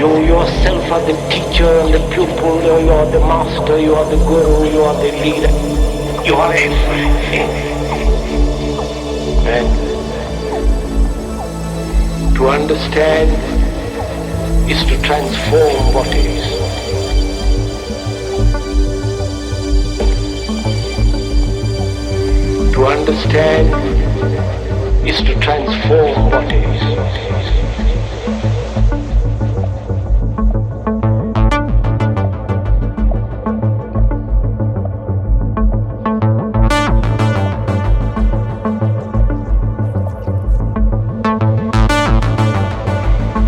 You yourself are the teacher and the pupil, you are the master, you are the guru, you are the leader. You are everything. And to understand is to transform what is. To understand is to transform what is.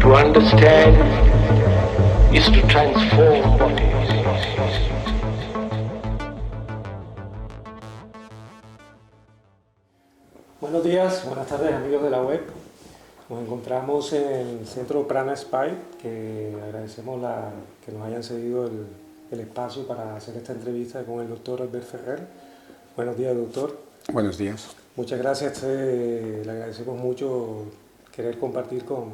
To understand is to transform what is. Buenos días, buenas tardes amigos de la web. Nos encontramos en el centro Prana Spy, que agradecemos que nos hayan cedido el espacio para hacer esta entrevista con el doctor Albert Ferrer. Buenos días, doctor. Buenos días. Muchas gracias, le agradecemos mucho querer compartir con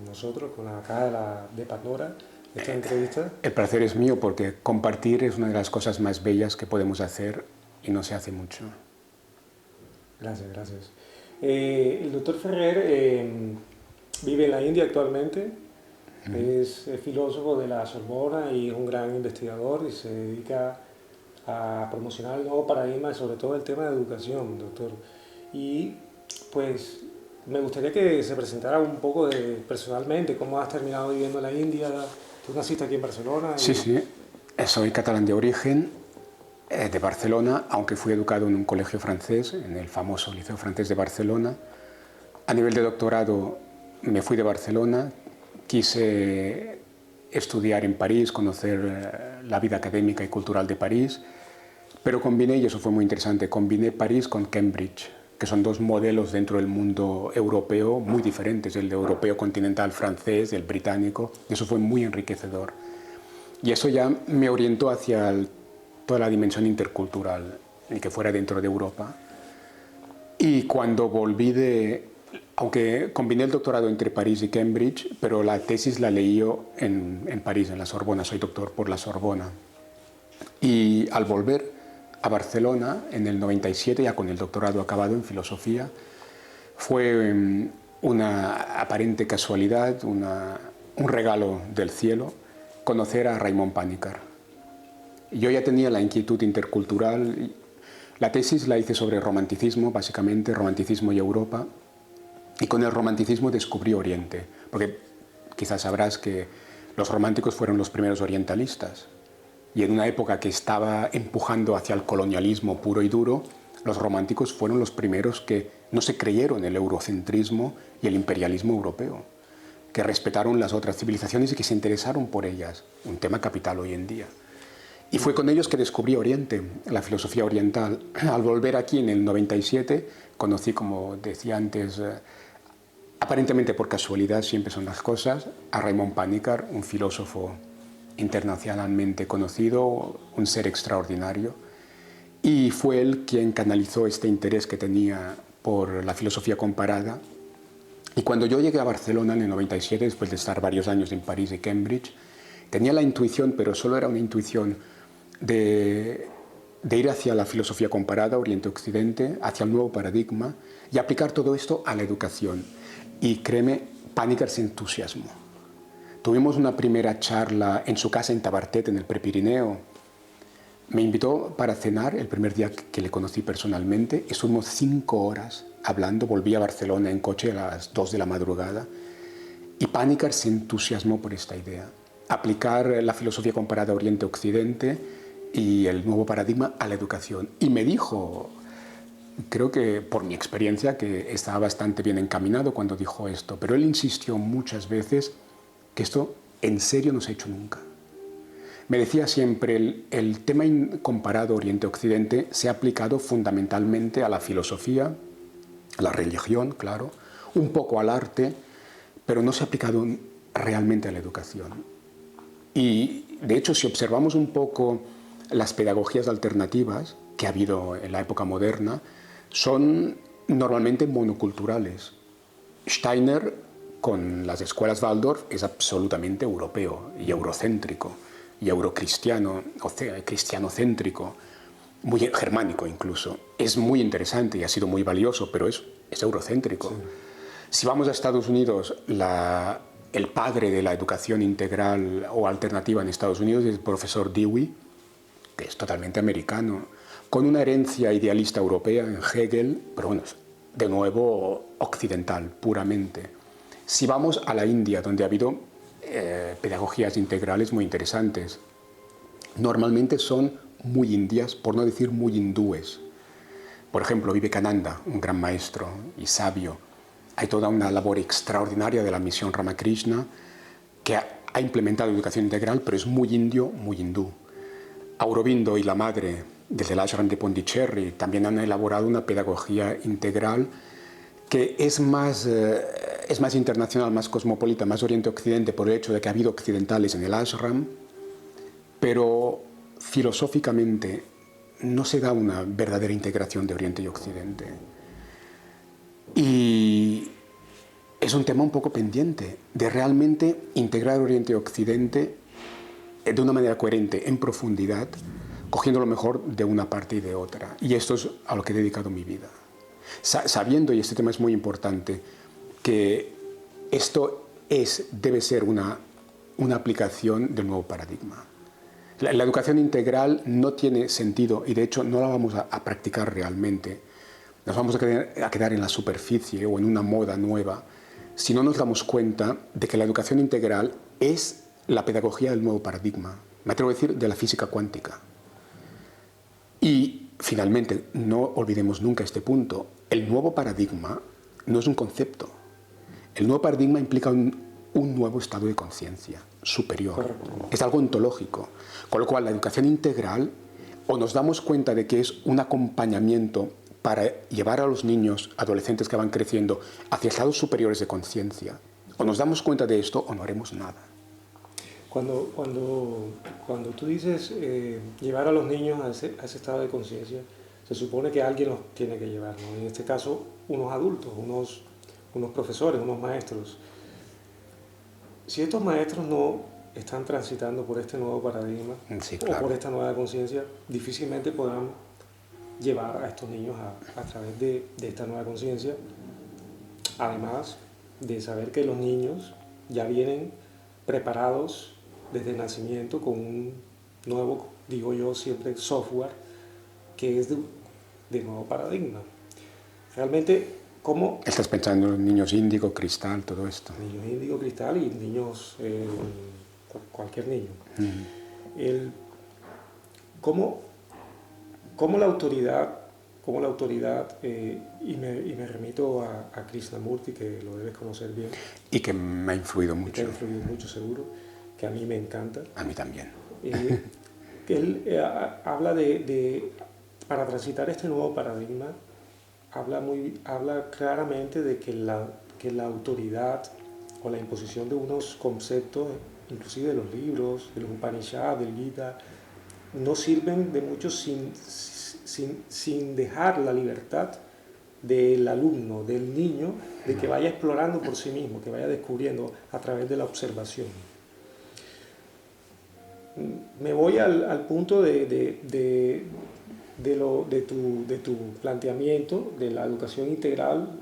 nosotros, con la caja de Pandora, esta entrevista. El placer es mío porque compartir es una de las cosas más bellas que podemos hacer y no se hace mucho. Gracias, gracias. El doctor Ferrer vive en la India actualmente, es filósofo de la Sorbona y es un gran investigador y se dedica a promocionar el nuevo paradigma, sobre todo el tema de educación, doctor. Y pues me gustaría que se presentara un poco personalmente, cómo has terminado viviendo en la India. Tú naciste aquí en Barcelona. Sí, sí, soy catalán de origen, de Barcelona, aunque fui educado en un colegio francés, en el famoso Liceo Francés de Barcelona. A nivel de doctorado me fui de Barcelona, quise estudiar en París, conocer la vida académica y cultural de París, pero combiné, y eso fue muy interesante, combiné París con Cambridge, que son dos modelos dentro del mundo europeo muy diferentes, el europeo continental francés, el británico, y eso fue muy enriquecedor. Y eso ya me orientó hacia toda la dimensión intercultural, y que fuera dentro de Europa. Y cuando volví aunque combiné el doctorado entre París y Cambridge, pero la tesis la leí yo en París, en la Sorbona, soy doctor por la Sorbona. Y al volver a Barcelona en el 97, ya con el doctorado acabado en filosofía, fue una aparente casualidad, un regalo del cielo, conocer a Raimon Panikkar. Yo ya tenía la inquietud intercultural. La tesis la hice sobre romanticismo, básicamente, romanticismo y Europa, y con el romanticismo descubrí Oriente, porque quizás sabrás que los románticos fueron los primeros orientalistas. Y en una época que estaba empujando hacia el colonialismo puro y duro, los románticos fueron los primeros que no se creyeron el eurocentrismo y el imperialismo europeo, que respetaron las otras civilizaciones y que se interesaron por ellas, un tema capital hoy en día. Y fue con ellos que descubrí Oriente, la filosofía oriental. Al volver aquí en el 97, conocí, como decía antes, aparentemente por casualidad, siempre son las cosas, a Raimon Panikkar, un filósofo internacionalmente conocido, un ser extraordinario, y fue él quien canalizó este interés que tenía por la filosofía comparada. Y cuando yo llegué a Barcelona en el 97, después de estar varios años en París y Cambridge, tenía la intuición, pero solo era una intuición, de ir hacia la filosofía comparada, Oriente-Occidente, hacia el nuevo paradigma, y aplicar todo esto a la educación. Y créeme, Panikkar se entusiasmó. Tuvimos una primera charla en su casa en Tabartet, en el Prepirineo. Me invitó para cenar el primer día que le conocí personalmente. Estuvimos 5 horas hablando. Volví a Barcelona en coche a las 2 de la madrugada. Y Panikkar se entusiasmó por esta idea. Aplicar la filosofía comparada Oriente-Occidente y el nuevo paradigma a la educación. Y me dijo, creo que por mi experiencia, que estaba bastante bien encaminado cuando dijo esto. Pero él insistió muchas veces que esto en serio no se ha hecho nunca. Me decía siempre, el tema comparado Oriente-Occidente se ha aplicado fundamentalmente a la filosofía, a la religión, claro, un poco al arte, pero no se ha aplicado realmente a la educación. Y, de hecho, si observamos un poco las pedagogías alternativas que ha habido en la época moderna, son normalmente monoculturales. Steiner con las escuelas Waldorf es absolutamente europeo y eurocéntrico y eurocristiano, o cristianocéntrico, muy germánico incluso. Es muy interesante y ha sido muy valioso, pero es eurocéntrico. Sí. Si vamos a Estados Unidos, el padre de la educación integral o alternativa en Estados Unidos es el profesor Dewey, que es totalmente americano, con una herencia idealista europea en Hegel, pero bueno, de nuevo occidental, puramente. Si vamos a la India, donde ha habido pedagogías integrales muy interesantes, normalmente son muy indias, por no decir muy hindúes. Por ejemplo, Vivekananda, un gran maestro y sabio. Hay toda una labor extraordinaria de la misión Ramakrishna que ha implementado educación integral, pero es muy indio, muy hindú. Aurobindo y la madre desde el ashram de Pondicherry también han elaborado una pedagogía integral que es más internacional, más cosmopolita, más oriente-occidente por el hecho de que ha habido occidentales en el ashram, pero filosóficamente no se da una verdadera integración de Oriente y Occidente. Y es un tema un poco pendiente de realmente integrar Oriente y Occidente de una manera coherente, en profundidad, cogiendo lo mejor de una parte y de otra. Y esto es a lo que he dedicado mi vida. Sabiendo, y este tema es muy importante, que esto debe ser una aplicación del nuevo paradigma. La educación integral no tiene sentido y de hecho no la vamos a practicar realmente. Nos vamos a quedar en la superficie o en una moda nueva si no nos damos cuenta de que la educación integral es la pedagogía del nuevo paradigma. Me atrevo a decir de la física cuántica. Y finalmente, no olvidemos nunca este punto, el nuevo paradigma no es un concepto. El nuevo paradigma implica un nuevo estado de conciencia superior. Correcto. Es algo ontológico. Con lo cual, la educación integral, o nos damos cuenta de que es un acompañamiento para llevar a los niños, adolescentes que van creciendo, hacia estados superiores de conciencia, o nos damos cuenta de esto o no haremos nada. Cuando tú dices llevar a los niños a ese estado de conciencia, se supone que alguien los tiene que llevar, ¿no? En este caso, unos adultos, unos profesores, unos maestros. Si estos maestros no están transitando por este nuevo paradigma, sí, claro, o por esta nueva conciencia, difícilmente podrán llevar a estos niños a través de esta nueva conciencia, además de saber que los niños ya vienen preparados desde el nacimiento con un nuevo, digo yo siempre, software que es de nuevo paradigma. Realmente, ¿cómo? Estás pensando en niños índigo, cristal, todo esto. Niños índigo, cristal y niños, cualquier niño. ¿Cómo la autoridad, y me remito a Krishnamurti, que lo debes conocer bien. Y que me ha influido mucho. Que me ha influido mucho, seguro, que a mí me encanta. A mí también. Que él habla para transitar este nuevo paradigma, habla claramente de que la autoridad o la imposición de unos conceptos, inclusive de los libros, de los Upanishads, del Gita, no sirven de mucho sin dejar la libertad del alumno, del niño, de que vaya explorando por sí mismo, que vaya descubriendo a través de la observación. Me voy al punto de tu planteamiento de la educación integral,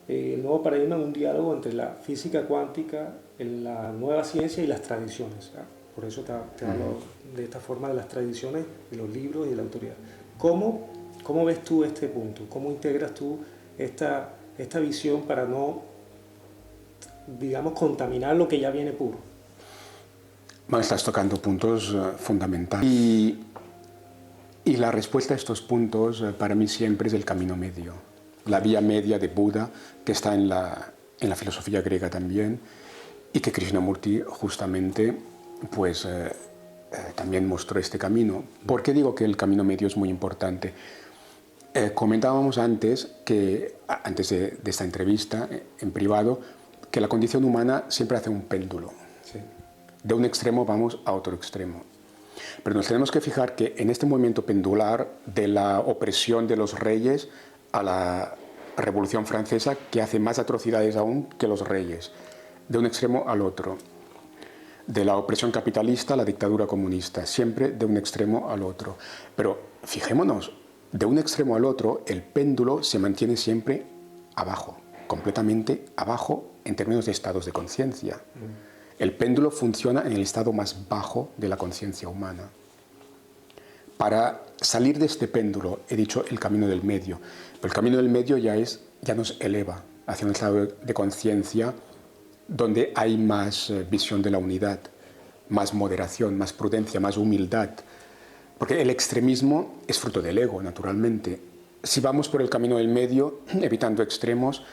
el nuevo paradigma de un diálogo entre la física cuántica, la nueva ciencia y las tradiciones. Por eso te hablo de esta forma de las tradiciones, de los libros y de la autoridad. ¿Cómo ves tú este punto? ¿Cómo integras tú esta visión para no, digamos, contaminar lo que ya viene puro? Bueno, estás tocando puntos fundamentales. Y la respuesta a estos puntos para mí siempre es el camino medio. La vía media de Buda, que está en la filosofía griega también, y que Krishnamurti justamente pues, también mostró este camino. ¿Por qué digo que el camino medio es muy importante? Comentábamos antes de esta entrevista en privado que la condición humana siempre hace un péndulo. Sí. De un extremo vamos a otro extremo. Pero nos tenemos que fijar que en este movimiento pendular de la opresión de los reyes a la Revolución Francesa, que hace más atrocidades aún que los reyes, de un extremo al otro. De la opresión capitalista a la dictadura comunista, siempre de un extremo al otro. Pero fijémonos, de un extremo al otro, el péndulo se mantiene siempre abajo, completamente abajo en términos de estados de conciencia. El péndulo funciona en el estado más bajo de la conciencia humana. Para salir de este péndulo, he dicho el camino del medio, pero el camino del medio ya nos eleva hacia un estado de conciencia donde hay más visión de la unidad, más moderación, más prudencia, más humildad. Porque el extremismo es fruto del ego, naturalmente. Si vamos por el camino del medio, evitando extremos,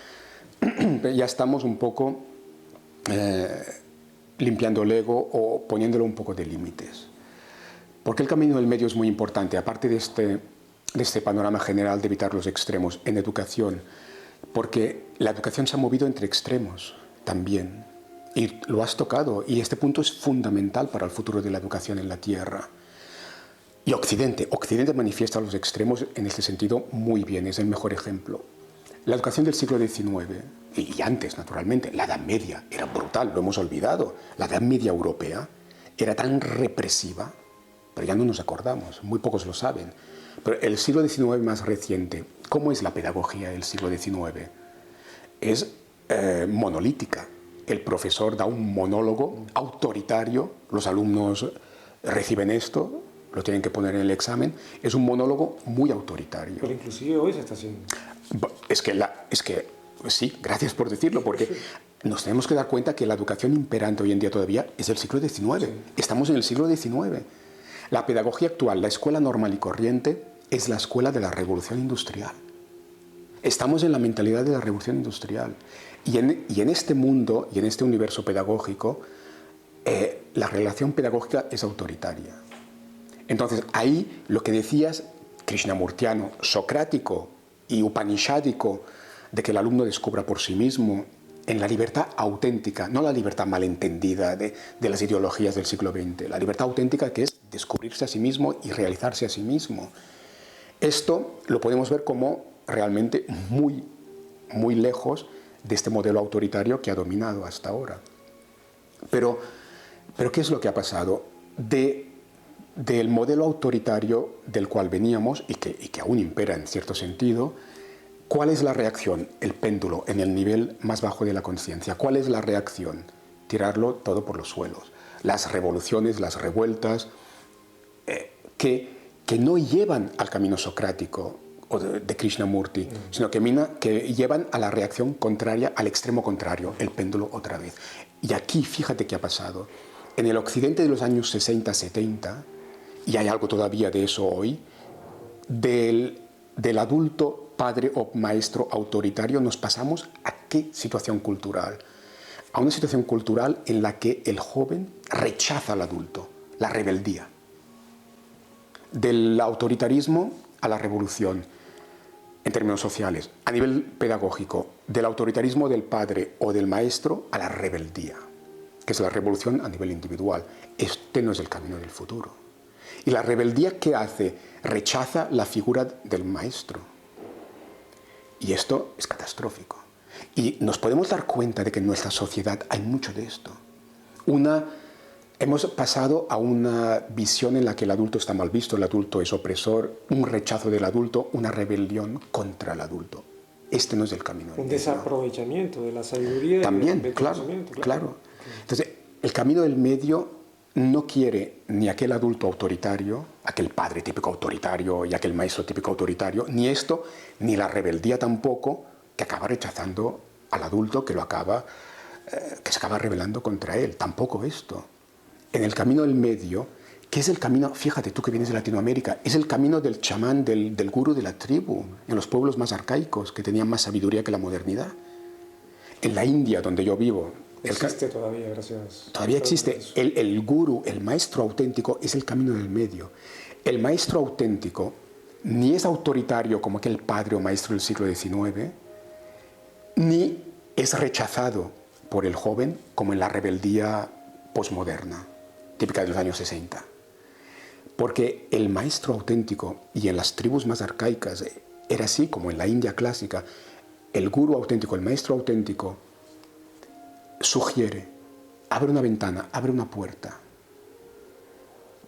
ya estamos un poco limpiando el ego o poniéndole un poco de límites. Porque el camino del medio es muy importante, aparte de este panorama general de evitar los extremos en educación, porque la educación se ha movido entre extremos también, y lo has tocado, y este punto es fundamental para el futuro de la educación en la Tierra. Y Occidente manifiesta los extremos en este sentido muy bien, es el mejor ejemplo. La educación del siglo XIX, y antes naturalmente, la Edad Media, era brutal, lo hemos olvidado. La Edad Media europea era tan represiva, pero ya no nos acordamos, muy pocos lo saben. Pero el siglo XIX más reciente, ¿cómo es la pedagogía del siglo XIX? Es monolítica. El profesor da un monólogo autoritario, los alumnos reciben esto, lo tienen que poner en el examen, es un monólogo muy autoritario. Pero inclusive hoy se está haciendo. Es que sí, gracias por decirlo, porque nos tenemos que dar cuenta que la educación imperante hoy en día todavía es del siglo XIX. Sí. Estamos en el siglo XIX. La pedagogía actual, la escuela normal y corriente, es la escuela de la revolución industrial. Estamos en la mentalidad de la revolución industrial. Y en este mundo y en este universo pedagógico, la relación pedagógica es autoritaria. Entonces, ahí lo que decías, krishnamurtiano, socrático y upanishádico, de que el alumno descubra por sí mismo, en la libertad auténtica, no la libertad malentendida de las ideologías del siglo XX, la libertad auténtica que es descubrirse a sí mismo y realizarse a sí mismo. Esto lo podemos ver como realmente muy, muy lejos de este modelo autoritario que ha dominado hasta ahora. Pero ¿qué es lo que ha pasado? Del modelo autoritario del cual veníamos y que aún impera en cierto sentido, ¿cuál es la reacción? El péndulo en el nivel más bajo de la conciencia. ¿Cuál es la reacción? Tirarlo todo por los suelos. Las revoluciones, las revueltas, que no llevan al camino socrático o de Krishnamurti, sino que llevan a la reacción contraria, al extremo contrario, el péndulo otra vez. Y aquí, fíjate qué ha pasado. En el occidente de los años 60-70, y hay algo todavía de eso hoy, del adulto padre o maestro autoritario nos pasamos a qué situación cultural. A una situación cultural en la que el joven rechaza al adulto, la rebeldía. Del autoritarismo a la revolución, en términos sociales. A nivel pedagógico, del autoritarismo del padre o del maestro a la rebeldía, que es la revolución a nivel individual. Este no es el camino del futuro. Y la rebeldía, ¿qué hace? Rechaza la figura del maestro. Y esto es catastrófico. Y nos podemos dar cuenta de que en nuestra sociedad hay mucho de esto. Hemos pasado a una visión en la que el adulto está mal visto, el adulto es opresor, un rechazo del adulto, una rebelión contra el adulto. Este no es el camino. Un desaprovechamiento de la sabiduría. También, del claro. Entonces, el camino del medio no quiere ni aquel adulto autoritario, aquel padre típico autoritario y aquel maestro típico autoritario, ni esto, ni la rebeldía tampoco, que acaba rechazando al adulto que se acaba rebelando contra él. Tampoco esto. En el camino del medio, que es el camino, fíjate tú que vienes de Latinoamérica, es el camino del chamán, del gurú de la tribu, en los pueblos más arcaicos, que tenían más sabiduría que la modernidad. En la India, donde yo vivo, existe todavía, gracias. Todavía existe. El gurú, el maestro auténtico, es el camino del medio. El maestro auténtico ni es autoritario como aquel padre o maestro del siglo XIX, ni es rechazado por el joven como en la rebeldía posmoderna, típica de los años 60. Porque el maestro auténtico, y en las tribus más arcaicas era así como en la India clásica, el gurú auténtico, el maestro auténtico, sugiere, abre una ventana, abre una puerta,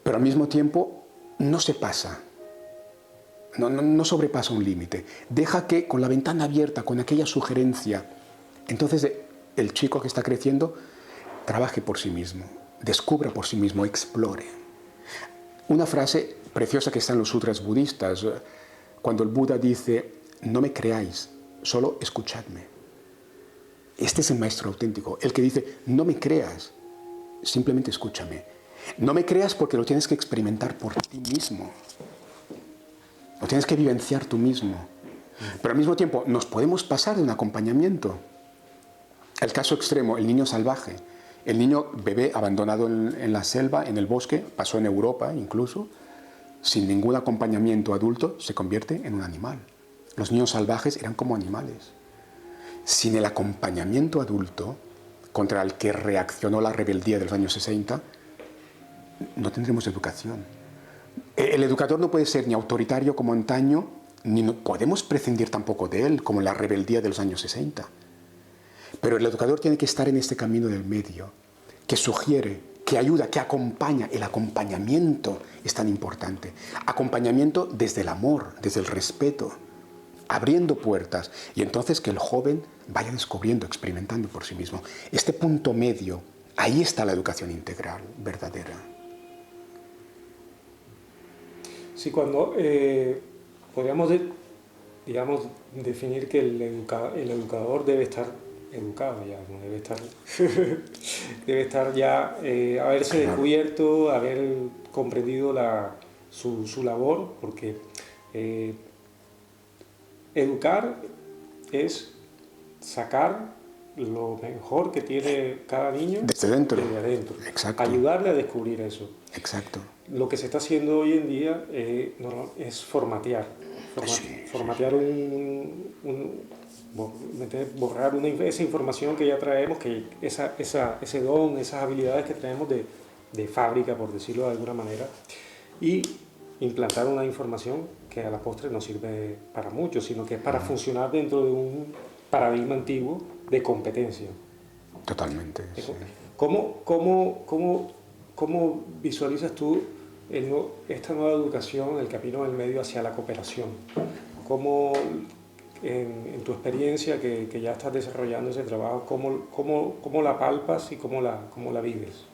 pero al mismo tiempo no se pasa, no sobrepasa un límite. Deja que con la ventana abierta, con aquella sugerencia, entonces el chico que está creciendo trabaje por sí mismo, descubra por sí mismo, explore. Una frase preciosa que está en los sutras budistas, cuando el Buda dice, no me creáis, solo escuchadme. Este es el maestro auténtico, el que dice, no me creas, simplemente escúchame. No me creas porque lo tienes que experimentar por ti mismo. Lo tienes que vivenciar tú mismo. Pero al mismo tiempo nos podemos pasar de un acompañamiento. El caso extremo, el niño salvaje. El niño bebé abandonado en la selva, en el bosque, pasó en Europa incluso, sin ningún acompañamiento adulto, se convierte en un animal. Los niños salvajes eran como animales. Sin el acompañamiento adulto, contra el que reaccionó la rebeldía de los años 60, no tendremos educación. El educador no puede ser ni autoritario como antaño, ni podemos prescindir tampoco de él, como en la rebeldía de los años 60. Pero el educador tiene que estar en este camino del medio, que sugiere, que ayuda, que acompaña. El acompañamiento es tan importante. Acompañamiento desde el amor, desde el respeto, abriendo puertas. Y entonces que el joven vaya descubriendo, experimentando por sí mismo. Este punto medio, ahí está la educación integral, verdadera. Sí, cuando podríamos, digamos, definir que el educador debe estar educado ya, no debe estar, debe estar ya, haberse descubierto, haber comprendido su labor, porque educar es sacar lo mejor que tiene cada niño desde dentro. Exacto. Ayudarle a descubrir eso. Exacto. Lo que se está haciendo hoy en día es formatear. Formatear borrar esa información que ya traemos, que ese don, esas habilidades que traemos de fábrica, por decirlo de alguna manera, y implantar una información que a la postre no sirve para mucho, sino que es para funcionar dentro de un paradigma antiguo de competencia. Totalmente. Sí. ¿Cómo visualizas tú esta nueva educación, el camino del medio hacia la cooperación? ¿Cómo, en tu experiencia que ya estás desarrollando ese trabajo, cómo la palpas y cómo la vives?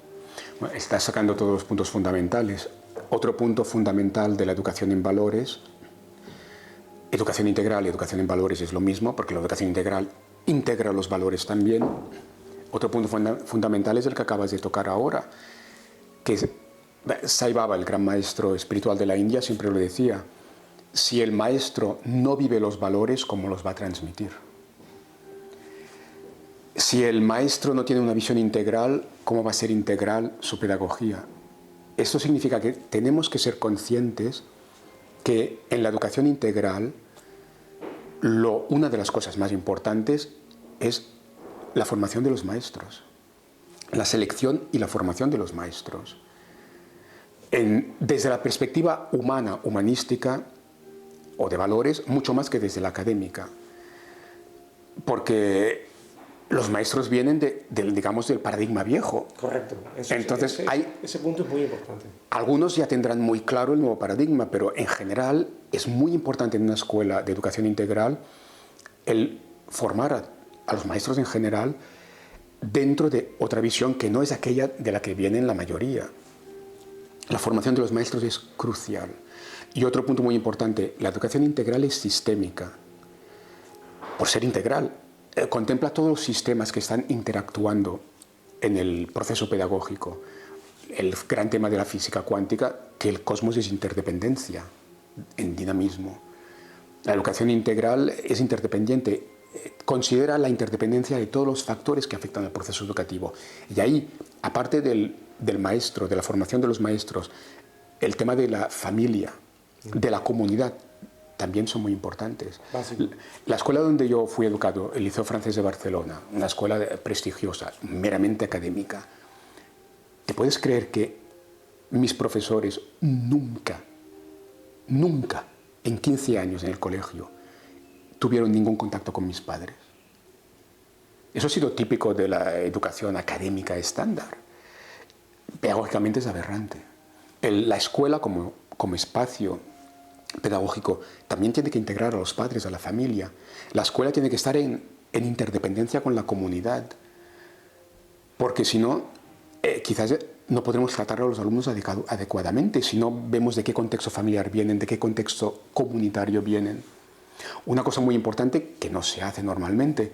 Bueno, estás sacando todos los puntos fundamentales. Otro punto fundamental de la educación en valores, educación integral y educación en valores es lo mismo, porque la educación integral integra los valores también. Otro punto fundamental es el que acabas de tocar ahora, que Sai Baba, el gran maestro espiritual de la India, siempre lo decía: si el maestro no vive los valores, ¿cómo los va a transmitir? Si el maestro no tiene una visión integral, ¿cómo va a ser integral su pedagogía? Esto significa que tenemos que ser conscientes que en la educación integral una de las cosas más importantes es la formación de los maestros, la selección y la formación de los maestros. Desde la perspectiva humana, humanística o de valores, mucho más que desde la académica. Porque los maestros vienen del paradigma viejo. Correcto. Entonces, ese punto es muy importante. Algunos ya tendrán muy claro el nuevo paradigma, pero en general es muy importante en una escuela de educación integral el formar a los maestros en general dentro de otra visión que no es aquella de la que vienen la mayoría. La formación de los maestros es crucial. Y otro punto muy importante, la educación integral es sistémica. Por ser integral, contempla todos los sistemas que están interactuando en el proceso pedagógico. El gran tema de la física cuántica, que el cosmos es interdependencia, en dinamismo. La educación integral es interdependiente, considera la interdependencia de todos los factores que afectan al proceso educativo. Y ahí, aparte del maestro, de la formación de los maestros, el tema de la familia, de la comunidad, también son muy importantes. Básico. La escuela donde yo fui educado, el Liceo Francés de Barcelona, una escuela prestigiosa, meramente académica, ¿te puedes creer que mis profesores nunca, en 15 años en el colegio, tuvieron ningún contacto con mis padres? Eso ha sido típico de la educación académica estándar. Pedagógicamente es aberrante. La escuela como espacio pedagógico también tiene que integrar a los padres, a la familia. La escuela tiene que estar en interdependencia con la comunidad, porque si no, quizás no podremos tratar a los alumnos adecuadamente si no vemos de qué contexto familiar vienen, de qué contexto comunitario vienen. Una cosa muy importante que no se hace normalmente: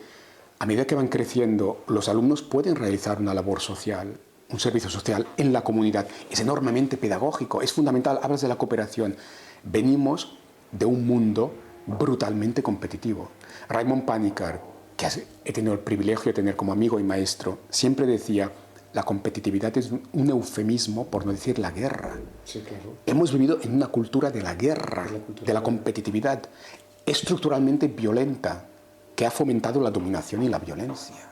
a medida que van creciendo, los alumnos pueden realizar una labor social, un servicio social en la comunidad. Es enormemente pedagógico, es fundamental. Hablas de la cooperación. Venimos de un mundo brutalmente competitivo. Raymond Panikkar, que he tenido el privilegio de tener como amigo y maestro, siempre decía: la competitividad es un eufemismo por no decir la guerra. Sí, claro. Hemos vivido en una cultura de la guerra, de la competitividad, estructuralmente violenta, que ha fomentado la dominación y la violencia.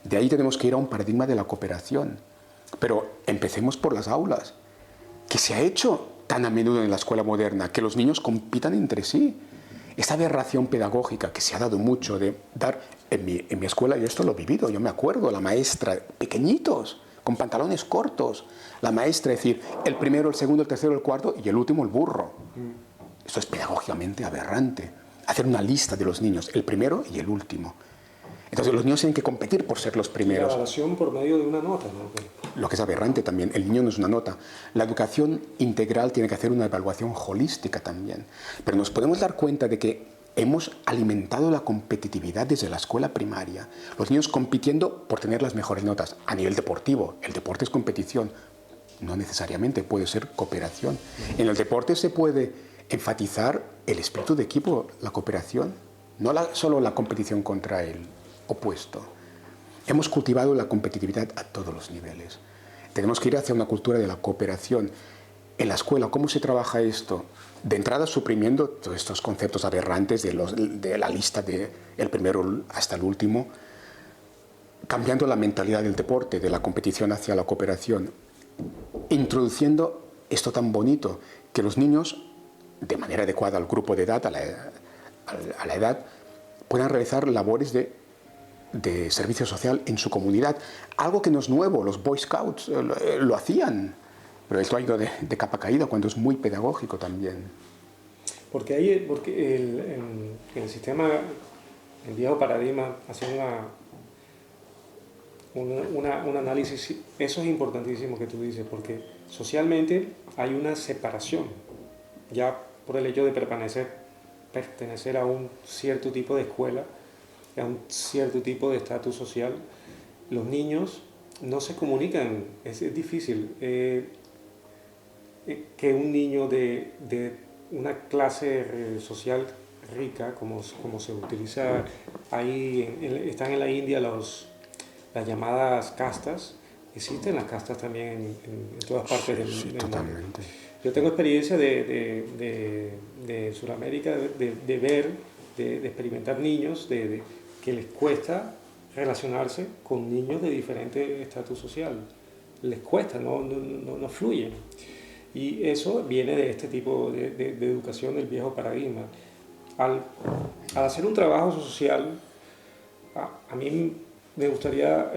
De ahí tenemos que ir a un paradigma de la cooperación. Pero empecemos por las aulas, que se ha hecho tan a menudo en la escuela moderna, que los niños compitan entre sí. Esa aberración pedagógica que se ha dado mucho de dar... En mi escuela yo esto lo he vivido, yo me acuerdo, la maestra, pequeñitos, con pantalones cortos, la maestra decir, el primero, el segundo, el tercero, el cuarto y el último el burro. Esto es pedagógicamente aberrante. Hacer una lista de los niños, el primero y el último. Entonces los niños tienen que competir por ser los primeros. La evaluación por medio de una nota, ¿no? Lo que es aberrante también, el niño no es una nota. La educación integral tiene que hacer una evaluación holística también. Pero nos podemos dar cuenta de que hemos alimentado la competitividad desde la escuela primaria. Los niños compitiendo por tener las mejores notas. A nivel deportivo, el deporte es competición. No necesariamente, puede ser cooperación. En el deporte se puede enfatizar el espíritu de equipo, la cooperación, no solo la competición contra el opuesto. Hemos cultivado la competitividad a todos los niveles. Tenemos que ir hacia una cultura de la cooperación. En la escuela, ¿cómo se trabaja esto? De entrada, suprimiendo todos estos conceptos aberrantes de la lista del primero hasta el último, cambiando la mentalidad del deporte, de la competición hacia la cooperación, introduciendo esto tan bonito, que los niños, de manera adecuada al grupo de edad, a la edad, puedan realizar labores de servicio social en su comunidad. Algo que no es nuevo, los Boy Scouts lo hacían, pero esto ha ido de capa caída cuando es muy pedagógico también. Porque el sistema, el viejo paradigma, haciendo un análisis, eso es importantísimo que tú dices, porque socialmente hay una separación, ya por el hecho de pertenecer a un cierto tipo de escuela, a un cierto tipo de estatus social. Los niños no se comunican, es difícil que un niño de una clase social rica, como se utiliza ahí, están en la India las llamadas castas. Existen las castas también en todas partes del mundo. Totalmente. Yo tengo experiencia de Sudamérica, de ver, de experimentar niños que les cuesta relacionarse con niños de diferente estatus social. Les cuesta, no fluyen. Y eso viene de este tipo de educación del viejo paradigma. Al hacer un trabajo social, a mí me gustaría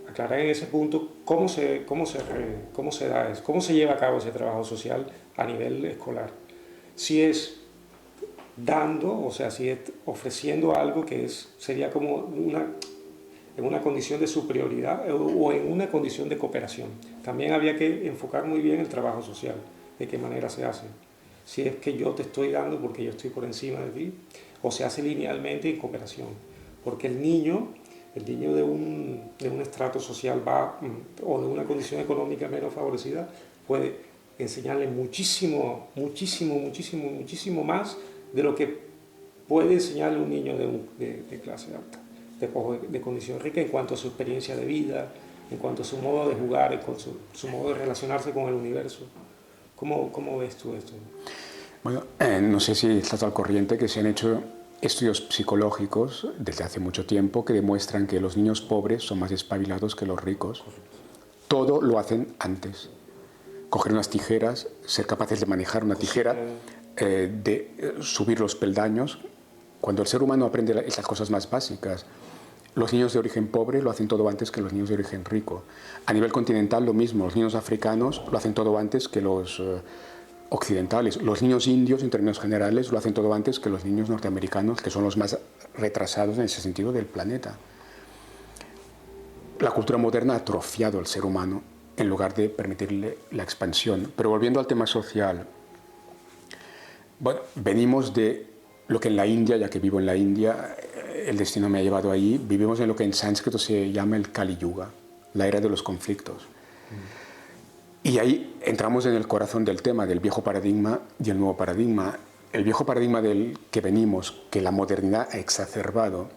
aclarar en ese punto cómo se lleva a cabo ese trabajo social a nivel escolar. Si es dando, o sea, si es ofreciendo algo que sería como en una condición de superioridad o en una condición de cooperación. También habría que enfocar muy bien el trabajo social, de qué manera se hace. Si es que yo te estoy dando porque yo estoy por encima de ti, o se hace linealmente en cooperación. Porque el niño de un estrato social o de una condición económica menos favorecida puede enseñarle muchísimo más de lo que puede enseñarle un niño de clase alta, de condición rica, en cuanto a su experiencia de vida, en cuanto a su modo de jugar, en cuanto a su modo de relacionarse con el universo. ¿Cómo ves tú esto? Bueno, no sé si estás al corriente que se han hecho estudios psicológicos desde hace mucho tiempo que demuestran que los niños pobres son más espabilados que los ricos. Todo lo hacen antes. Coger unas tijeras, ser capaces de manejar una tijera, de subir los peldaños. Cuando el ser humano aprende esas cosas más básicas, Los niños de origen pobre lo hacen todo antes que los niños de origen rico. A nivel continental lo mismo, los niños africanos lo hacen todo antes que los occidentales. Los niños indios, en términos generales, lo hacen todo antes que los niños norteamericanos, que son los más retrasados en ese sentido del planeta. La cultura moderna ha atrofiado al ser humano en lugar de permitirle la expansión. Pero volviendo al tema social, bueno, venimos de lo que en la India, ya que vivo en la India, el destino me ha llevado ahí, vivimos en lo que en sánscrito se llama el Kali Yuga, la era de los conflictos. Y ahí entramos en el corazón del tema, del viejo paradigma y el nuevo paradigma. El viejo paradigma del que venimos, que la modernidad ha exacerbado,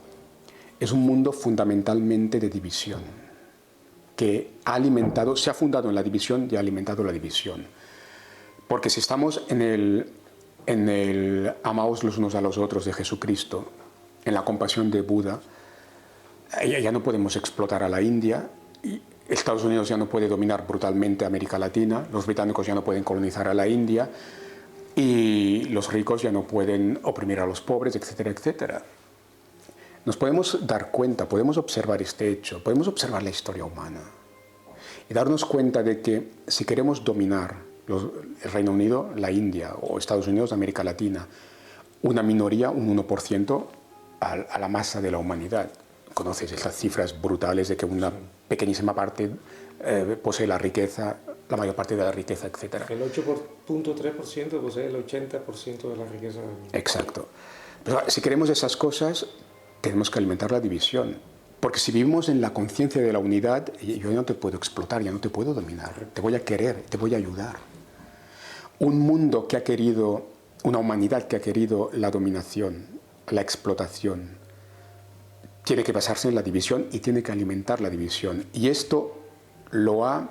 es un mundo fundamentalmente de división, que ha alimentado, se ha fundado en la división y ha alimentado la división. Porque si estamos en el amaos los unos a los otros de Jesucristo, en la compasión de Buda, ya no podemos explotar a la India, y Estados Unidos ya no puede dominar brutalmente América Latina, los británicos ya no pueden colonizar a la India, y los ricos ya no pueden oprimir a los pobres, etcétera, etcétera. Nos podemos dar cuenta, podemos observar este hecho, podemos observar la historia humana y darnos cuenta de que si queremos dominar el Reino Unido, la India o Estados Unidos, América Latina, una minoría, un 1% a la masa de la humanidad. Conoces esas cifras brutales de que una pequeñísima parte posee la riqueza, la mayor parte de la riqueza, etc. El 8.3% posee el 80% de la riqueza del mundo. Exacto. Pero si queremos esas cosas, tenemos que alimentar la división. Porque si vivimos en la conciencia de la unidad, yo no te puedo explotar, ya no te puedo dominar. Te voy a querer, te voy a ayudar. Un mundo que ha querido, una humanidad que ha querido la dominación, la explotación, tiene que basarse en la división y tiene que alimentar la división. Y esto lo ha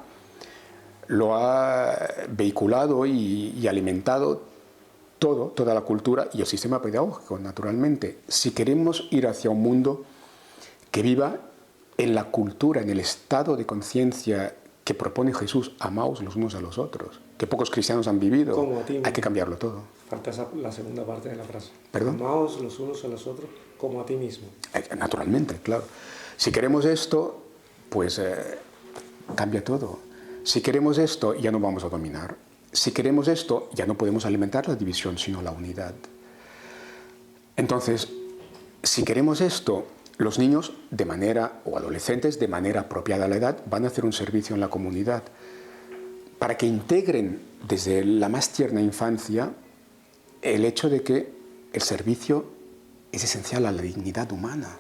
vehiculado y alimentado toda la cultura y el sistema pedagógico, naturalmente. Si queremos ir hacia un mundo que viva en la cultura, en el estado de conciencia que propone Jesús, amaos los unos a los otros, que pocos cristianos han vivido, como a ti, hay que cambiarlo todo. Falta la segunda parte de la frase. ¿Perdón? Amaos los unos a los otros como a ti mismo. Naturalmente, claro. Si queremos esto, pues cambia todo. Si queremos esto, ya no vamos a dominar. Si queremos esto, ya no podemos alimentar la división, sino la unidad. Entonces, si queremos esto, los niños o adolescentes de manera apropiada a la edad van a hacer un servicio en la comunidad para que integren desde la más tierna infancia el hecho de que el servicio es esencial a la dignidad humana.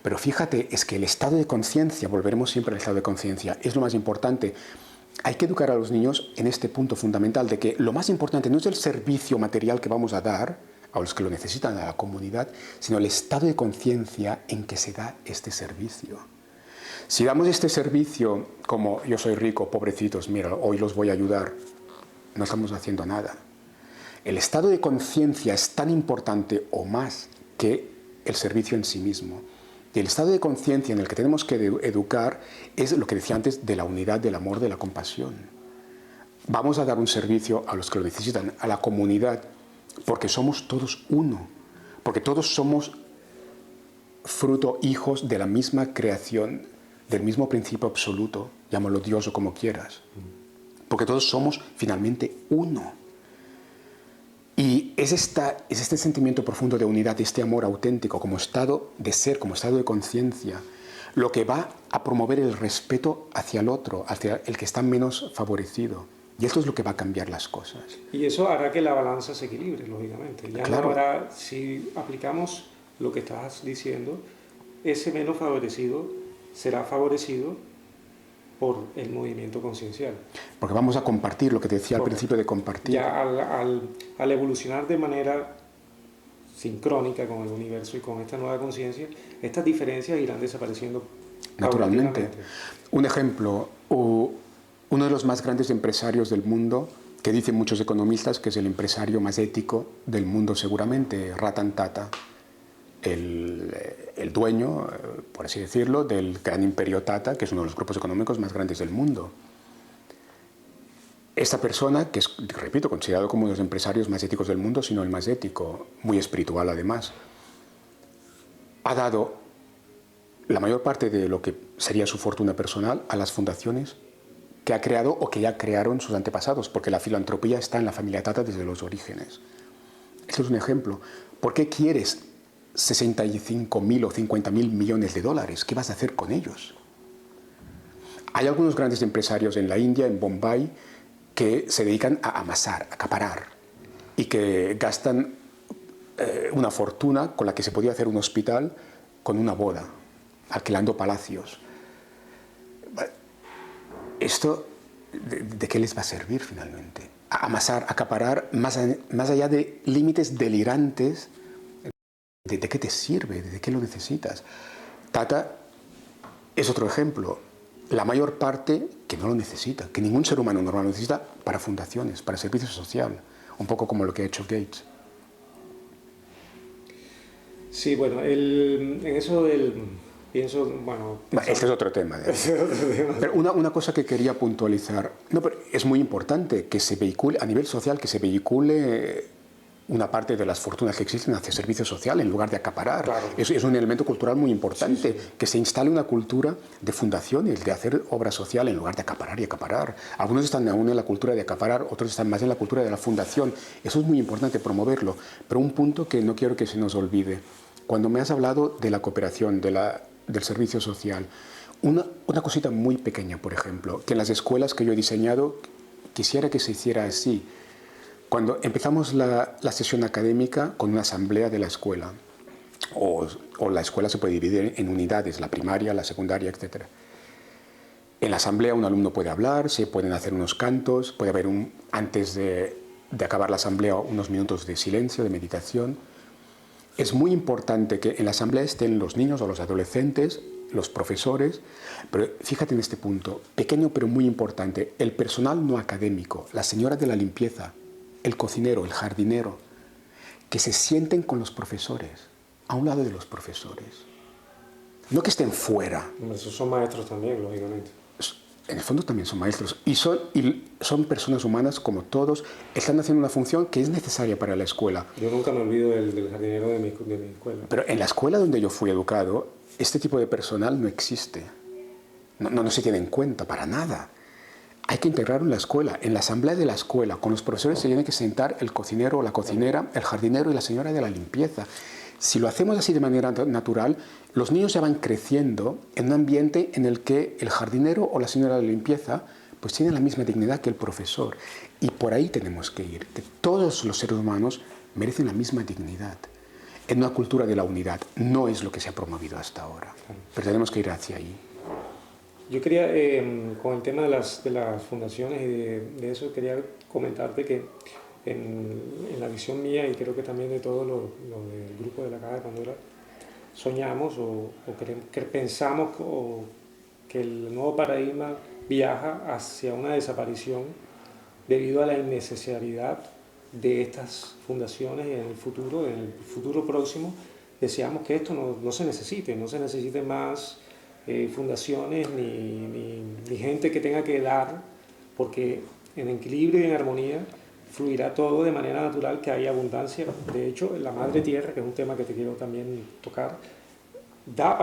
Pero fíjate, es que el estado de conciencia, volveremos siempre al estado de conciencia, es lo más importante. Hay que educar a los niños en este punto fundamental de que lo más importante no es el servicio material que vamos a dar a los que lo necesitan, a la comunidad, sino el estado de conciencia en que se da este servicio. Si damos este servicio como yo soy rico, pobrecitos, mira, hoy los voy a ayudar, no estamos haciendo nada. El estado de conciencia es tan importante o más que el servicio en sí mismo. Y el estado de conciencia en el que tenemos que educar es lo que decía antes de la unidad, del amor, de la compasión. Vamos a dar un servicio a los que lo necesitan, a la comunidad, porque somos todos uno, porque todos somos fruto, hijos de la misma creación, del mismo principio absoluto, llámalo Dios o como quieras, porque todos somos finalmente uno. Y es este sentimiento profundo de unidad, este amor auténtico como estado de ser, como estado de conciencia, lo que va a promover el respeto hacia el otro, hacia el que está menos favorecido. Y esto es lo que va a cambiar las cosas. Y eso hará que la balanza se equilibre, lógicamente. Ya claro. No habrá, si aplicamos lo que estás diciendo, ese menos favorecido será favorecido por el movimiento conciencial. Porque vamos a compartir lo que te decía al principio de compartir. Ya al evolucionar de manera sincrónica con el universo y con esta nueva conciencia, estas diferencias irán desapareciendo naturalmente. Un ejemplo, uno de los más grandes empresarios del mundo, que dicen muchos economistas que es el empresario más ético del mundo seguramente, Ratan Tata, el dueño, por así decirlo, del gran imperio Tata, que es uno de los grupos económicos más grandes del mundo. Esta persona, que es, repito, considerado como uno de los empresarios más éticos del mundo, sino el más ético, muy espiritual además, ha dado la mayor parte de lo que sería su fortuna personal a las fundaciones que ha creado o que ya crearon sus antepasados, porque la filantropía está en la familia Tata desde los orígenes. Esto es un ejemplo. ¿Por qué quieres 65.000 o 50.000 millones de dólares? ¿Qué vas a hacer con ellos? Hay algunos grandes empresarios en la India, en Bombay, que se dedican a amasar, a acaparar, y que gastan una fortuna con la que se podía hacer un hospital con una boda, alquilando palacios. ¿Esto de qué les va a servir finalmente? A amasar, a acaparar, más allá de límites delirantes. ¿De qué te sirve? ¿De qué lo necesitas? Tata es otro ejemplo. La mayor parte que no lo necesita, que ningún ser humano normal lo necesita para fundaciones, para servicio social, un poco como lo que ha hecho Gates. Sí, bueno, pienso, bueno... Este es otro tema. Pero una cosa que quería puntualizar, no, pero es muy importante que se vehicule, a nivel social, que se vehicule una parte de las fortunas que existen hacia servicio social en lugar de acaparar. Claro. Es un elemento cultural muy importante, sí, sí. Que se instale una cultura de fundaciones, de hacer obra social en lugar de acaparar y acaparar. Algunos están aún en la cultura de acaparar, otros están más en la cultura de la fundación. Eso es muy importante promoverlo. Pero un punto que no quiero que se nos olvide. Cuando me has hablado de la cooperación, del servicio social, una cosita muy pequeña, por ejemplo, que en las escuelas que yo he diseñado quisiera que se hiciera así. Cuando empezamos la sesión académica con una asamblea de la escuela, o la escuela se puede dividir en unidades, la primaria, la secundaria, etc. En la asamblea un alumno puede hablar, se pueden hacer unos cantos, puede haber antes de acabar la asamblea unos minutos de silencio, de meditación. Es muy importante que en la asamblea estén los niños o los adolescentes, los profesores, pero fíjate en este punto, pequeño pero muy importante, el personal no académico, la señora de la limpieza, el cocinero, el jardinero, que se sienten con los profesores, a un lado de los profesores. No que estén fuera. Esos son maestros también, lógicamente. En el fondo también son maestros y son personas humanas como todos, están haciendo una función que es necesaria para la escuela. Yo nunca me olvido del jardinero de mi escuela. Pero en la escuela donde yo fui educado, este tipo de personal no existe. No se tiene en cuenta para nada. Hay que integrarlo en la escuela, en la asamblea de la escuela. Con los profesores se tiene que sentar el cocinero o la cocinera, el jardinero y la señora de la limpieza. Si lo hacemos así de manera natural, los niños ya van creciendo en un ambiente en el que el jardinero o la señora de la limpieza pues tienen la misma dignidad que el profesor. Y por ahí tenemos que ir, que todos los seres humanos merecen la misma dignidad. En una cultura de la unidad no es lo que se ha promovido hasta ahora, pero tenemos que ir hacia ahí. Yo quería, con el tema de las fundaciones y de eso, quería comentarte que en la visión mía y creo que también de todo lo del grupo de la Caja de Pandora, soñamos pensamos que el nuevo paradigma viaja hacia una desaparición debido a la innecesidad de estas fundaciones y en el futuro próximo deseamos que esto no se necesite más fundaciones ni gente que tenga que dar, porque en equilibrio y en armonía fluirá todo de manera natural, que haya abundancia. De hecho, la Madre Tierra, que es un tema que te quiero también tocar, da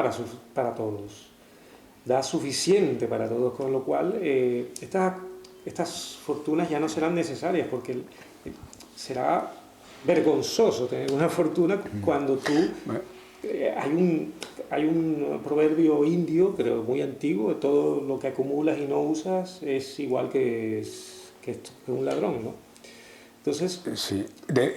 para todos, da suficiente para todos, con lo cual estas fortunas ya no serán necesarias, porque será vergonzoso tener una fortuna cuando tú... Hay un proverbio indio, creo muy antiguo, todo lo que acumulas y no usas es igual que un ladrón, ¿no? Entonces... Sí,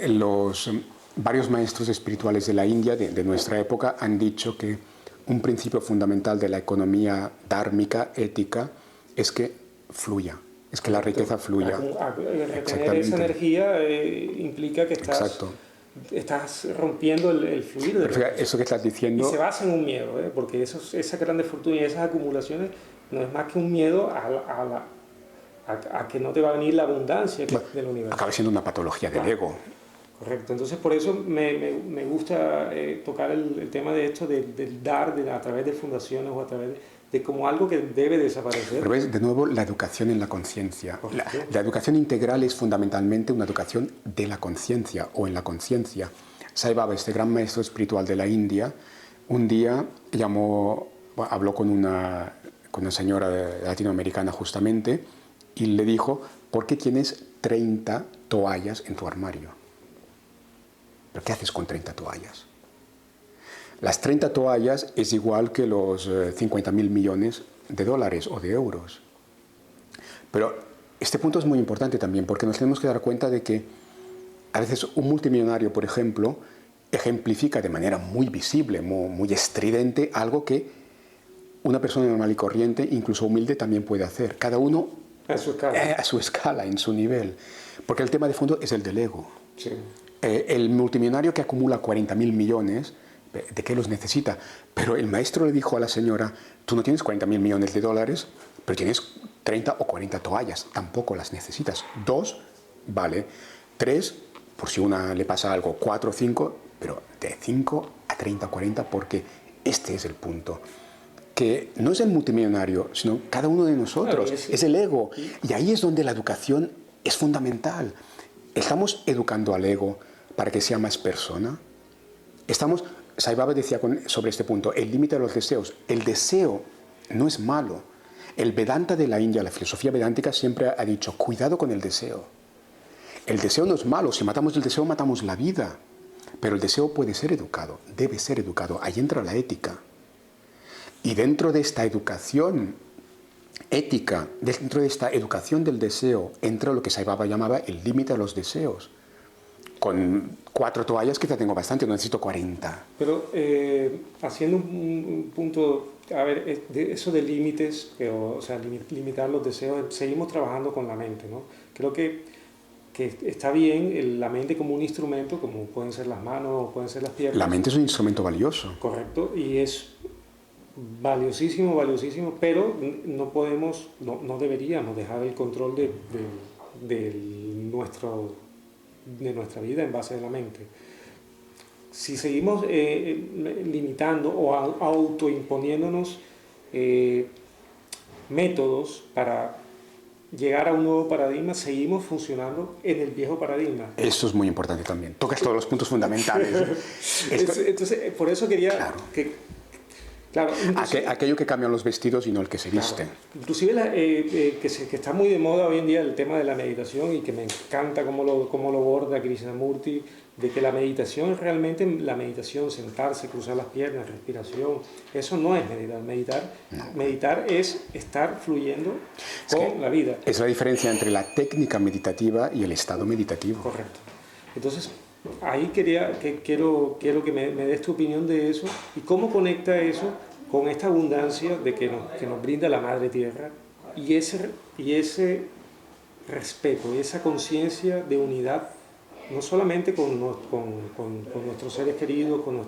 los varios maestros espirituales de la India, de nuestra época, han dicho que un principio fundamental de la economía dármica, ética, es que fluya, es que la riqueza fluya. Retener esa energía implica que estás rompiendo el fluir. Pero fíjate, eso que estás diciendo... Y se basa en un miedo, porque esa grande fortuna y esas acumulaciones no es más que un miedo a que no te va a venir la abundancia del universo. Acaba siendo una patología del ego. Correcto, entonces por eso me gusta tocar el tema de esto, del dar a través de fundaciones o a través de como algo que debe desaparecer. Pero ves, de nuevo, la educación en la conciencia. La educación integral es fundamentalmente una educación de la conciencia o en la conciencia. Sai Baba, este gran maestro espiritual de la India, un día llamó bueno, habló con una señora latinoamericana justamente y le dijo, ¿por qué tienes 30 toallas en tu armario? ¿Pero qué haces con 30 toallas? Las 30 toallas es igual que los 50.000 millones de dólares o de euros. Pero este punto es muy importante también porque nos tenemos que dar cuenta de que a veces un multimillonario, por ejemplo, ejemplifica de manera muy visible, muy estridente, algo que una persona normal y corriente, incluso humilde, también puede hacer. Cada uno a su escala, en su nivel. Porque el tema de fondo es el del ego. Sí. El multimillonario que acumula 40.000 millones, ¿de qué los necesita? Pero el maestro le dijo a la señora, tú no tienes 40.000 millones de dólares, pero tienes 30 o 40 toallas, tampoco las necesitas. 2, vale. 3, por si una le pasa algo. 4 o 5, pero de 5 a 30 o 40, porque este es el punto. Que no es el multimillonario, sino cada uno de nosotros, claro, es el ego. Y ahí es donde la educación es fundamental. ¿Estamos educando al ego para que sea más persona? Sai Baba decía sobre este punto, el límite de los deseos. El deseo no es malo. El Vedanta de la India, la filosofía vedántica, siempre ha dicho, cuidado con el deseo. El deseo no es malo, si matamos el deseo, matamos la vida. Pero el deseo puede ser educado, debe ser educado. Ahí entra la ética. Y dentro de esta educación ética, dentro de esta educación del deseo, entra lo que Sai Baba llamaba el límite de los deseos. Con 4 toallas quizá tengo bastante, no necesito 40. Pero haciendo un punto, a ver, eso de límites, o sea, limitar los deseos, seguimos trabajando con la mente, ¿no? Creo que está bien la mente como un instrumento, como pueden ser las manos, pueden ser las piernas. La mente es un instrumento valioso. Correcto, y es valiosísimo, valiosísimo, pero no deberíamos dejar el control de nuestra vida en base de la mente. Si seguimos limitando o autoimponiéndonos métodos para llegar a un nuevo paradigma, seguimos funcionando en el viejo paradigma. Eso es muy importante también. Tocas todos los puntos fundamentales. Entonces, por eso quería claro. Claro, aquello que cambian los vestidos y no el que se viste. Claro. Inclusive que está muy de moda hoy en día el tema de la meditación y que me encanta cómo lo borda Krishnamurti, de que la meditación realmente, sentarse, cruzar las piernas, respiración, eso no es meditar. Meditar es estar fluyendo con la vida. Es la diferencia entre la técnica meditativa y el estado meditativo. Correcto. Entonces, ahí quiero que me des tu opinión de eso y cómo conecta eso con esta abundancia que nos brinda la Madre Tierra y ese respeto y esa conciencia de unidad, no solamente con nuestros seres queridos, con los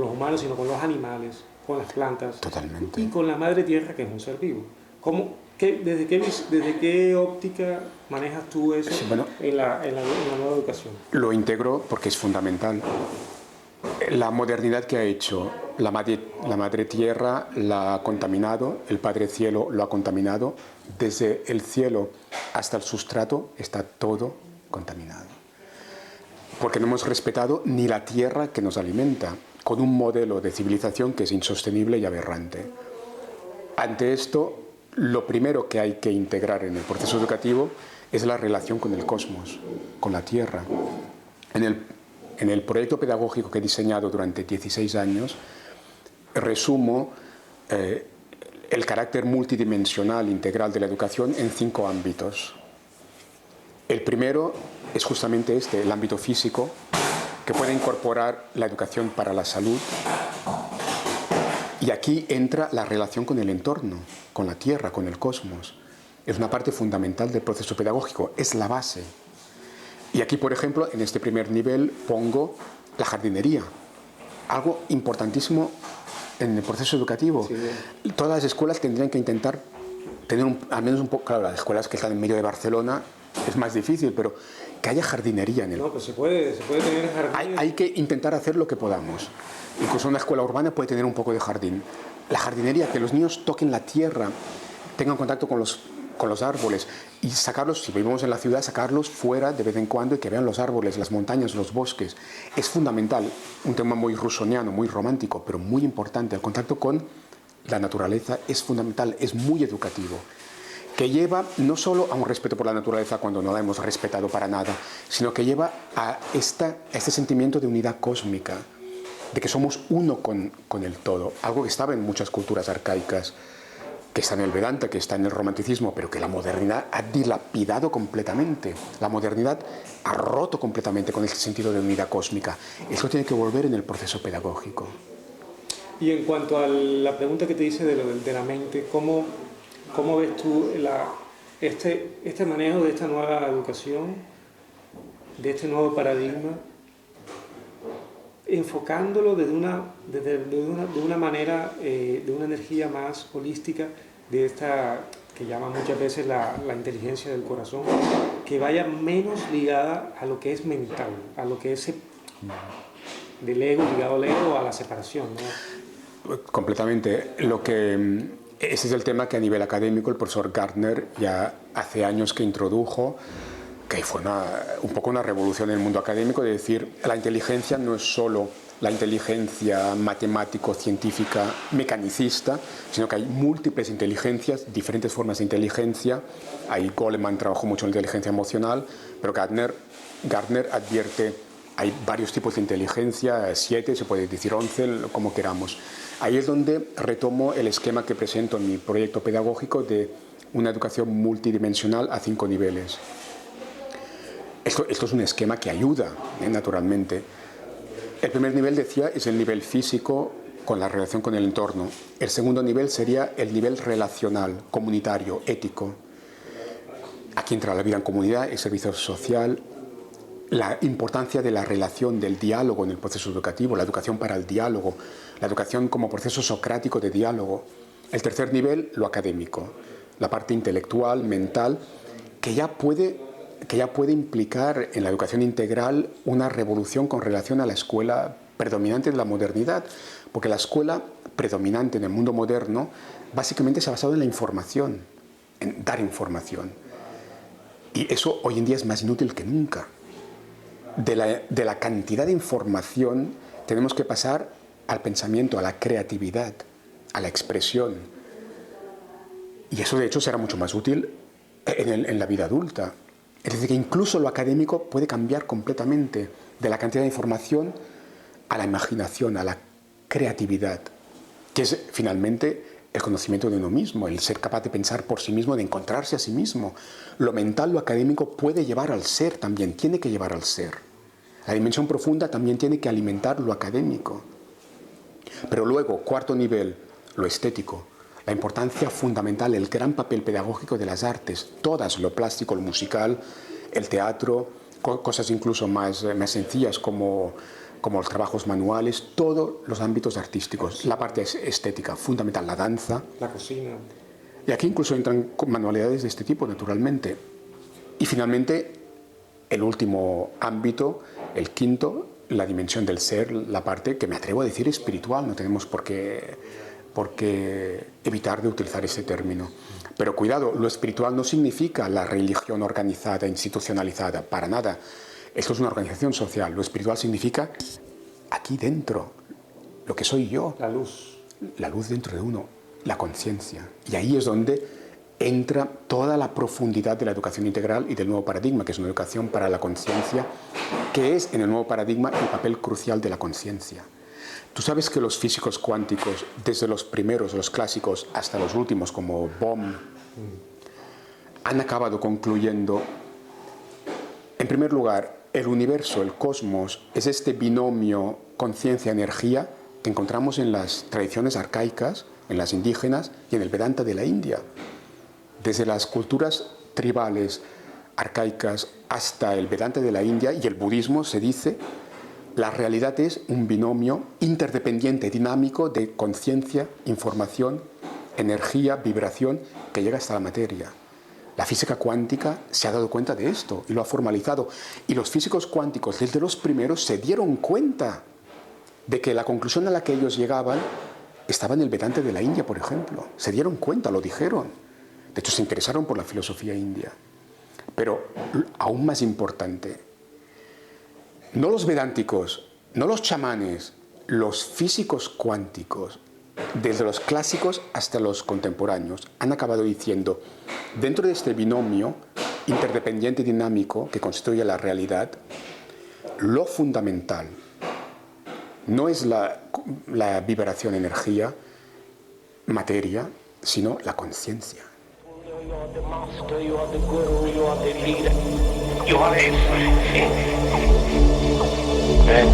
humanos, sino con los animales, con las plantas. Totalmente. Y con la Madre Tierra, que es un ser vivo. ¿Desde qué óptica manejas tú eso en la nueva educación? Lo integro porque es fundamental. La modernidad que ha hecho la Madre Tierra la ha contaminado, el Padre Cielo lo ha contaminado, desde el cielo hasta el sustrato está todo contaminado. Porque no hemos respetado ni la tierra que nos alimenta, con un modelo de civilización que es insostenible y aberrante. Ante esto, lo primero que hay que integrar en el proceso educativo es la relación con el cosmos, con la Tierra. En el proyecto pedagógico que he diseñado durante 16 años, resumo el carácter multidimensional integral de la educación en 5 ámbitos. El primero es justamente el ámbito físico, que puede incorporar la educación para la salud. Y aquí entra la relación con el entorno, con la Tierra, con el cosmos. Es una parte fundamental del proceso pedagógico, es la base. Y aquí, por ejemplo, en este primer nivel pongo la jardinería, algo importantísimo en el proceso educativo. Sí. Todas las escuelas tendrían que intentar tener al menos un poco, claro, las escuelas que están en medio de Barcelona es más difícil, pero que haya jardinería en el... No, pues se puede tener jardín. Hay que intentar hacer lo que podamos. Incluso una escuela urbana puede tener un poco de jardín. La jardinería, que los niños toquen la tierra, tengan contacto con los con los árboles y sacarlos, si vivimos en la ciudad, sacarlos fuera de vez en cuando y que vean los árboles, las montañas, los bosques. Es fundamental, un tema muy rusoniano, muy romántico, pero muy importante. El contacto con la naturaleza es fundamental, es muy educativo, que lleva no solo a un respeto por la naturaleza cuando no la hemos respetado para nada, sino que lleva a este sentimiento de unidad cósmica, de que somos uno con el todo, algo que estaba en muchas culturas arcaicas, que está en el Vedanta, que está en el romanticismo, pero que la modernidad ha dilapidado completamente. La modernidad ha roto completamente con este sentido de unidad cósmica. Eso tiene que volver en el proceso pedagógico. Y en cuanto a la pregunta que te hice de la mente, ¿cómo ves tú este manejo de esta nueva educación, de este nuevo paradigma, enfocándolo de una manera, de una energía más holística, de esta que llama muchas veces la inteligencia del corazón, que vaya menos ligada a lo que es mental, a lo que es del ego, ligado al ego, a la separación, ¿no? Completamente. Ese es el tema que a nivel académico el profesor Gardner ya hace años que introdujo, que fue un poco una revolución en el mundo académico, de decir, la inteligencia no es solo la inteligencia matemático-científica mecanicista, sino que hay múltiples inteligencias, diferentes formas de inteligencia. Ahí Goleman trabajó mucho en la inteligencia emocional, pero Gardner advierte, hay varios tipos de inteligencia, 7, se puede decir 11, como queramos. Ahí es donde retomo el esquema que presento en mi proyecto pedagógico de una educación multidimensional a 5 niveles. Esto es un esquema que ayuda, naturalmente. El primer nivel, decía, es el nivel físico con la relación con el entorno. El segundo nivel sería el nivel relacional, comunitario, ético. Aquí entra la vida en comunidad, el servicio social, la importancia de la relación, del diálogo en el proceso educativo, la educación para el diálogo, la educación como proceso socrático de diálogo. El tercer nivel, lo académico, la parte intelectual, mental, que ya puede implicar en la educación integral una revolución con relación a la escuela predominante de la modernidad, porque la escuela predominante en el mundo moderno básicamente se ha basado en la información, en dar información. Y eso hoy en día es más inútil que nunca. De la cantidad de información tenemos que pasar al pensamiento, a la creatividad, a la expresión. Y eso de hecho será mucho más útil en la vida adulta. Es decir, que incluso lo académico puede cambiar completamente de la cantidad de información a la imaginación, a la creatividad, que es finalmente el conocimiento de uno mismo, el ser capaz de pensar por sí mismo, de encontrarse a sí mismo. Lo mental, lo académico puede llevar al ser también, tiene que llevar al ser. La dimensión profunda también tiene que alimentar lo académico. Pero luego, cuarto nivel, lo estético. La importancia fundamental, el gran papel pedagógico de las artes, todas, lo plástico, lo musical, el teatro, cosas incluso más sencillas como los trabajos manuales, todos los ámbitos artísticos. La parte estética, fundamental, la danza. La cocina. Y aquí incluso entran manualidades de este tipo, naturalmente. Y finalmente, el último ámbito, el quinto, la dimensión del ser, la parte que me atrevo a decir espiritual, no tenemos por qué evitar de utilizar ese término. Pero cuidado, lo espiritual no significa la religión organizada, institucionalizada, para nada. Esto es una organización social. Lo espiritual significa aquí dentro, lo que soy yo. La luz. La luz dentro de uno, la conciencia. Y ahí es donde entra toda la profundidad de la educación integral y del nuevo paradigma, que es una educación para la conciencia, que es en el nuevo paradigma el papel crucial de la conciencia. Tú sabes que los físicos cuánticos, desde los primeros, los clásicos, hasta los últimos, como Bohm, han acabado concluyendo, en primer lugar, el universo, el cosmos, es este binomio conciencia-energía que encontramos en las tradiciones arcaicas, en las indígenas y en el Vedanta de la India. Desde las culturas tribales arcaicas hasta el Vedanta de la India y el budismo se dice, la realidad es un binomio interdependiente, dinámico de conciencia, información, energía, vibración, que llega hasta la materia. La física cuántica se ha dado cuenta de esto y lo ha formalizado. Y los físicos cuánticos, desde los primeros, se dieron cuenta de que la conclusión a la que ellos llegaban estaba en el Vedanta de la India, por ejemplo. Se dieron cuenta, lo dijeron. De hecho, se interesaron por la filosofía india. Pero aún más importante, no los vedánticos, no los chamanes, los físicos cuánticos, desde los clásicos hasta los contemporáneos, han acabado diciendo, dentro de este binomio interdependiente y dinámico que constituye la realidad, lo fundamental no es la vibración energía, materia, sino la conciencia. You are the master, you are the guru, you are the leader. You are everything. And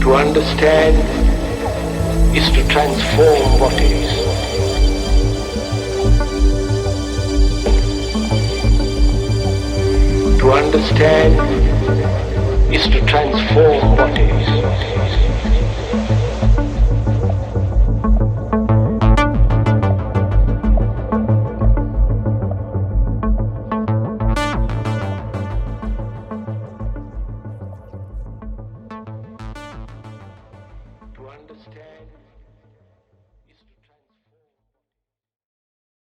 to understand is to transform what is. To understand is to transform what is.